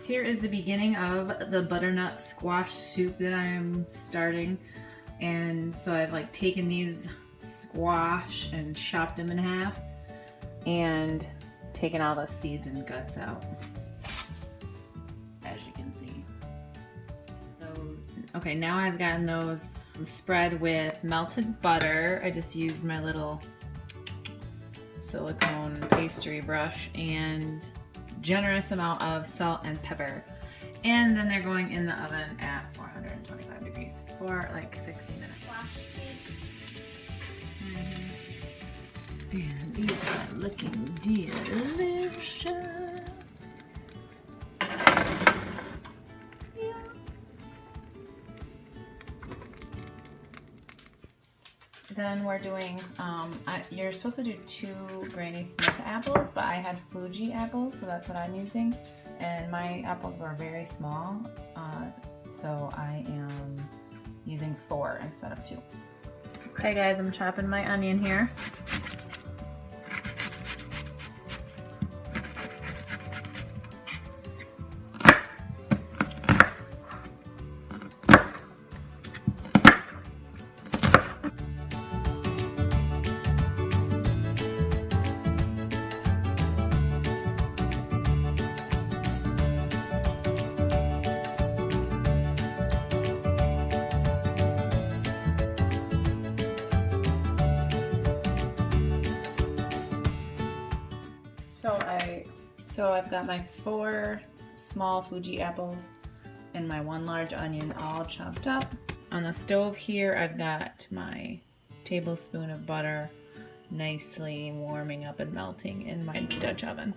Here is the beginning of the butternut squash soup that I am starting. And so I've like taken these squash and chopped them in half and taken all the seeds and guts out, as you can see. Okay, now I've gotten those spread with melted butter. I just used my little silicone pastry brush and generous amount of salt and pepper. And then they're going in the oven at 425 degrees for like 60 minutes. And these are looking delicious. Then we're doing, you're supposed to do 2 Granny Smith apples, but I had Fuji apples, so that's what I'm using. And my apples were very small, so I am using 4 instead of 2. Okay guys, I'm chopping my onion here. So I've got my 4 small Fuji apples and my 1 large onion all chopped up. On the stove here, I've got my tablespoon of butter nicely warming up and melting in my Dutch oven.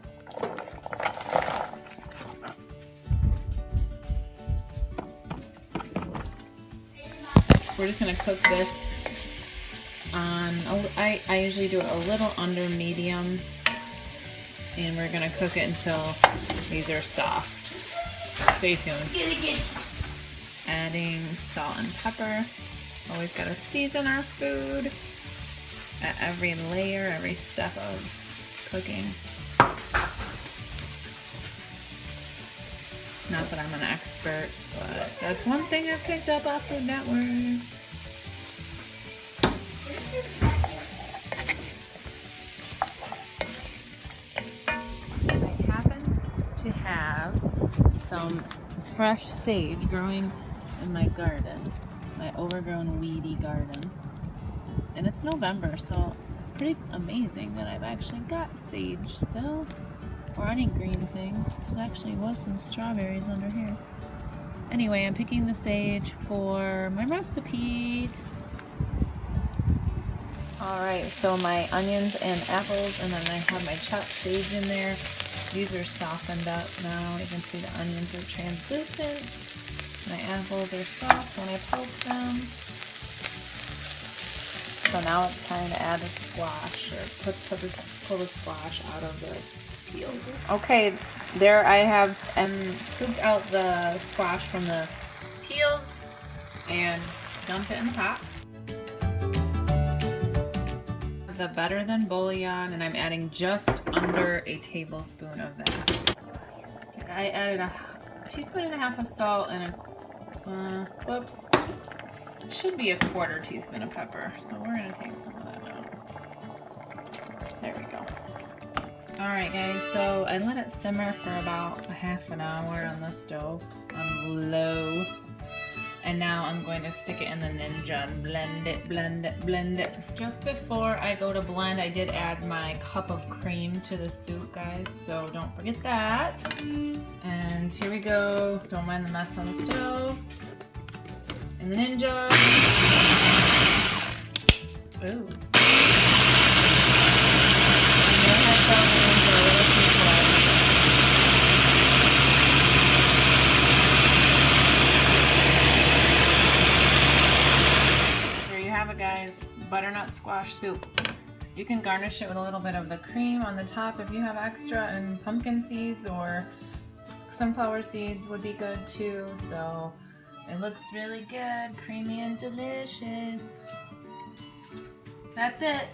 We're just gonna cook this on, I usually do it a little under medium. And we're gonna cook it until these are soft. Stay tuned. Adding salt and pepper. Always gotta season our food at every layer, every step of cooking. Not that I'm an expert, but that's one thing I've picked up off Food Network. To have some fresh sage growing in my garden, my overgrown weedy garden, and it's November, so it's pretty amazing that I've actually got sage still, or any green thing. There actually was some strawberries under here. Anyway, I'm picking the sage for my recipe. Alright, so my onions and apples, and then I have my chopped sage in there. These are softened up now. You can see the onions are translucent. My apples are soft when I poke them. So now it's time to add the squash, or pull the squash out of the peel. Okay, there I have scooped out the squash from the peels and dumped it in the pot. The better than bouillon, and I'm adding just under a tablespoon of that. I added a teaspoon and a half of salt and whoops, it should be a 1/4 teaspoon of pepper, so we're gonna take some of that out. There we go. Alright guys, so I let it simmer for about a half an hour on the stove on low. And now I'm going to stick it in the Ninja and blend it, blend it, blend it. Just before I go to blend, I did add my cup of cream to the soup, guys, so don't forget that. And here we go. Don't mind the mess on the stove. In the Ninja. Ooh. Guys, butternut squash soup. You can garnish it with a little bit of the cream on the top if you have extra, and pumpkin seeds or sunflower seeds would be good too. So it looks really good, creamy and delicious. That's it.